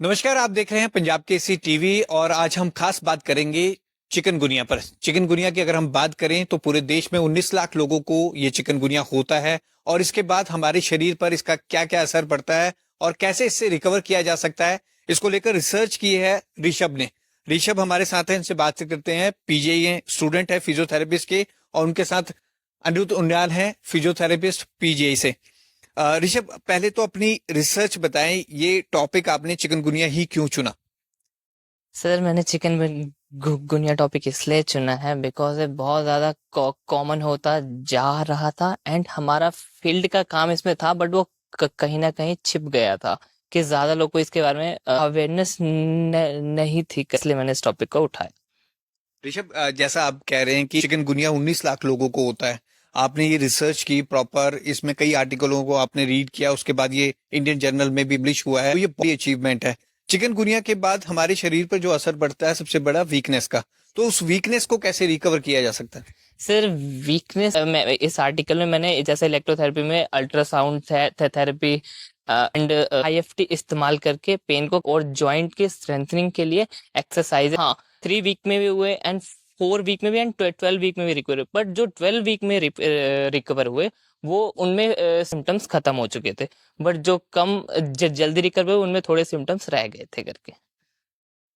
नमस्कार, आप देख रहे हैं पंजाब केसरी टीवी और आज हम खास बात करेंगे चिकनगुनिया पर। चिकनगुनिया की अगर हम बात करें तो पूरे देश में 19 लाख लोगों को ये चिकनगुनिया होता है और इसके बाद हमारे शरीर पर इसका क्या क्या असर पड़ता है और कैसे इससे रिकवर किया जा सकता है, इसको लेकर रिसर्च की है ऋषभ ने। ऋषभ हमारे साथ हैं, इनसे बात करते हैं। पीजीआई स्टूडेंट है फिजियोथेरेपिस्ट के और उनके साथ अनिरुद्ध उनियाल है, फिजियोथेरेपिस्ट पीजीआई से। ऋषभ, पहले तो अपनी रिसर्च बताएं, ये टॉपिक आपने चिकनगुनिया ही क्यों चुना? सर, मैंने गुनिया टॉपिक इसलिए चुना है बिकॉज ये बहुत ज़्यादा कॉमन होता जा रहा था एंड हमारा फील्ड का काम इसमें था, बट वो कहीं ना कहीं छिप गया था कि ज़्यादा लोग को इसके बारे में अवेयरनेस नहीं थी, इसलिए मैंने इस टॉपिक को उठाया। ऋषभ, जैसा आप कह रहे हैं कि चिकनगुनिया 19 लाख लोगों को होता है, आपने ये रिसर्च की प्रॉपर, इसमें कई आर्टिकलों को आपने रीड किया, उसके बाद ये इंडियन जर्नल में भी पब्लिश हुआ है, तो ये बड़ी अचीवमेंट है। चिकनगुनिया के बाद हमारे शरीर पर जो असर पड़ता है सबसे बड़ा वीकनेस का, तो उस वीकनेस को कैसे रिकवर किया जा सकता है? सर, वीकनेस मैं इस आर्टिकल में मैंने जैसे इलेक्ट्रोथेरेपी में अल्ट्रासाउंड थेरेपी एंड आईएफटी इस्तेमाल करके पेन को और जॉइंट के स्ट्रेंथनिंग के लिए एक्सरसाइज 3 वीक में भी हुए एंड 4 वीक में भी एंड 12 वीक में भी रिकवर हुए, बट जो 12 वीक में रिकवर हुए वो उनमें सिम्टम्स खत्म हो चुके थे, बट जो कम जल्दी रिकवर हुए उनमें थोड़े सिम्टम्स रह गए थे करके।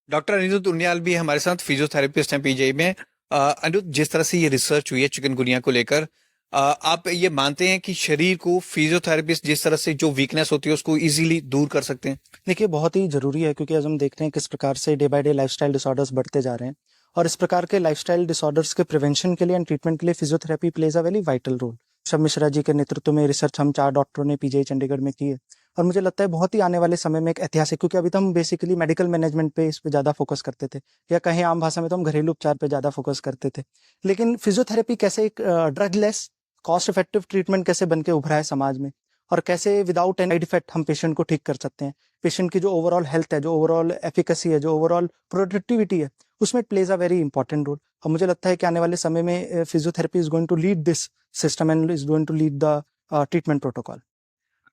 डॉक्टर अनिरुद्ध उनियाल भी हमारे साथ फिजियोथेरेपिस्ट हैं पीजीआई में। अनिरुद्ध, जिस तरह से ये रिसर्च हुई है चिकनगुनिया को लेकर, आप ये मानते हैं कि शरीर को फिजियोथेरेपिस्ट जिस तरह से जो वीकनेस होती है उसको इजीली दूर कर सकते हैं? देखिए, बहुत ही ज़रूरी है क्योंकि आज हम देख रहे हैं किस प्रकार से day by day lifestyle disorders बढ़ते जा रहे हैं और इस प्रकार के लाइफस्टाइल डिसऑर्डर्स के प्रिवेंशन के लिए एंड ट्रीटमेंट के लिए physiotherapy plays a very vital role. Rishabh Mishra ji के नेतृत्व में रिसर्च हम 4 डॉक्टरों ने पीजीआई चंडीगढ़ में की है और मुझे लगता है बहुत ही आने वाले समय में एक ऐतिहासिक, क्योंकि अभी तो हम बेसिकली मेडिकल मैनेजमेंट पे इस पे ज़्यादा फोकस करते थे या कहें आम भाषा में तो हम घरेलू उपचार पे ज़्यादा फोकस करते थे, लेकिन फिजियोथेरेपी कैसे एक drug less cost effective treatment कैसे बन के उभरा है समाज में और कैसे विदाउट एनी साइड इफेक्ट हम पेशेंट को ठीक कर सकते हैं। पेशेंट की जो ओवरऑल हेल्थ है, जो ओवरऑल एफिकेसी है, जो ओवरऑल प्रोडक्टिविटी है, उसमें it plays a very important role. और मुझे लगता है कि आने वाले समय में physiotherapy is going to lead this system and is going to lead the treatment protocol.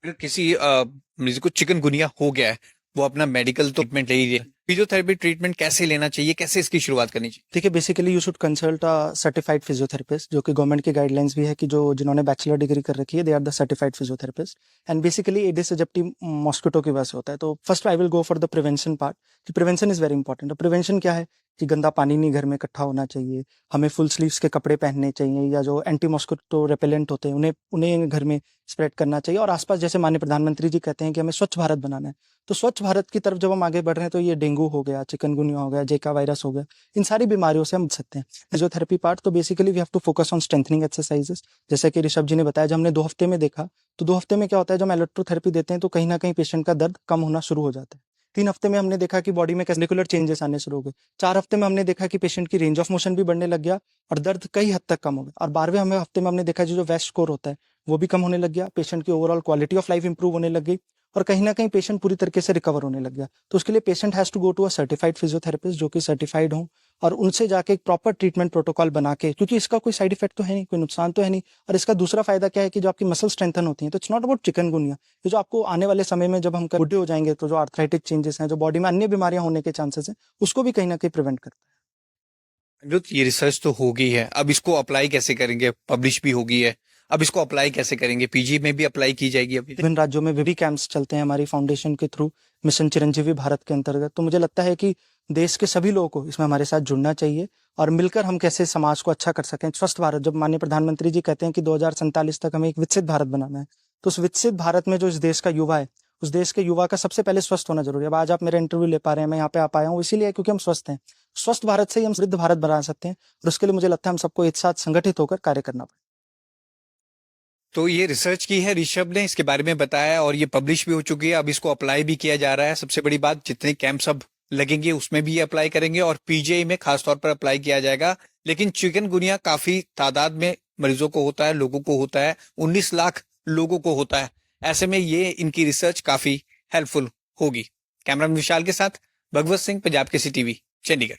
अगर किसी मरीज को चिकनगुनिया हो गया है, वो अपना मेडिकल ट्रीटमेंट ले रही है, फिजियोथेरेपी ट्रीटमेंट कैसे लेना चाहिए, कैसे इसकी शुरुआत करनी चाहिए? देखिए, basically you should consult a certified physiotherapist, जो कि गवर्नमेंट की गाइडलाइंस भी है कि जो जिन्होंने बैचलर डिग्री कर रखी है, they are the certified physiotherapist. And basically aedes aegypti mosquito की वजह से होता है, तो first I will go for the prevention part कि prevention is very important. Prevention क्या है कि गंदा पानी नहीं घर में इकट्ठा होना चाहिए, हमें फुल स्लीव्स के कपड़े पहनने चाहिए या जो एंटी मॉस्किटो रेपेलेंट होते हैं उन्हें उन्हें घर में स्प्रेड करना चाहिए और आसपास, जैसे माननीय प्रधानमंत्री जी कहते हैं कि हमें स्वच्छ भारत बनाना है, तो स्वच्छ भारत की तरफ जब हम आगे बढ़ रहे हैं तो ये डेंगू हो गया, चिकनगुनिया हो गया, जेका वायरस हो गया, इन सारी बीमारियों से हम बच सकते हैं। फिजियोथेरेपी पार्ट तो basically we have to focus on strengthening exercises, जैसे कि ऋषभ जी ने बताया, जब हमने 2 हफ्ते में देखा तो 2 हफ्ते में क्या होता है, जब हम इलेक्ट्रोथेरेपी देते हैं तो कहीं ना कहीं पेशेंट का दर्द कम होना शुरू हो जाता है। 3 हफ्ते में हमने देखा कि बॉडी में कैलिकुलर चेंजेस आने शुरू हो गए। 4 हफ्ते में हमने देखा कि पेशेंट की रेंज ऑफ मोशन भी बढ़ने लग गया और दर्द कई हद तक कम हो गया। और 12वें हमें हफ्ते में हमने देखा जो वेस्ट स्कोर होता है वो भी कम होने लग गया, पेशेंट की overall quality of life improve होने लग गई और कहीं ना कहीं पेशेंट पूरी तरीके से रिकवर होने लग गया। तो उसके लिए patient has to go to a certified physiotherapist जो कि सर्टिफाइड हो और उनसे जाके एक प्रॉपर ट्रीटमेंट प्रोटोकॉल बना के, क्योंकि इसका कोई साइड इफेक्ट तो है नहीं, कोई नुकसान तो है नहीं। और इसका दूसरा फायदा क्या है कि जो आपकी मसल स्ट्रेंथन होती है, तो इट्स नॉट अबाउट चिकनगुनिया, ये जो आपको आने वाले समय में जब हम बुढ़े हो जाएंगे तो जो आर्थराइटिक चेंजेस हैं, जो बॉडी में अन्य बीमारियां होने के चांसेस हैं, उसको भी कहीं ना कहीं प्रिवेंट करता है। अनिरुद्ध, ये रिसर्च तो हो गई है, अब इसको अप्लाई कैसे करेंगे? पब्लिश भी हो गई है, अब इसको अप्लाई कैसे करेंगे? पीजी में भी अप्लाई की जाएगी अभी? विभिन्न राज्यों में भी कैंप्स चलते हैं हमारी फाउंडेशन के थ्रू, मिशन चिरंजीवी भारत के अंतर्गत। तो मुझे लगता है कि देश के सभी लोगों को इसमें हमारे साथ जुड़ना चाहिए और मिलकर हम कैसे समाज को अच्छा कर सकें। स्वस्थ भारत, जब माननीय प्रधानमंत्री जी कहते हैं कि 2047 तक हमें एक विकसित भारत बनाना है, तो उस विकसित भारत में जो इस देश का युवा है, उस देश के युवा का सबसे पहले स्वस्थ होना जरूरी है। अब आज आप मेरा इंटरव्यू ले पा रहे हैं, मैं यहाँ पे आ पाया हूँ, इसीलिए क्योंकि हम स्वस्थ हैं। स्वस्थ भारत से ही हम समृद्ध भारत बना सकते हैं और उसके लिए मुझे लगता है हम सबको एक साथ संगठित होकर कार्य करना पड़ेगा। तो ये रिसर्च की है ऋषभ ने, इसके बारे में बताया और ये पब्लिश भी हो चुकी है, अब इसको अप्लाई भी किया जा रहा है। सबसे बड़ी बात, जितने कैंप्स अब लगेंगे उसमें भी ये अप्लाई करेंगे और पीजीआई में खासतौर पर अप्लाई किया जाएगा। लेकिन चिकनगुनिया काफी तादाद में मरीजों को होता है, लोगों को होता है, 19 लाख लोगों को होता है। ऐसे में ये इनकी रिसर्च काफी हेल्पफुल होगी। कैमरामैन विशाल के साथ भगवत सिंह, पंजाब केसरी टीवी, चंडीगढ़।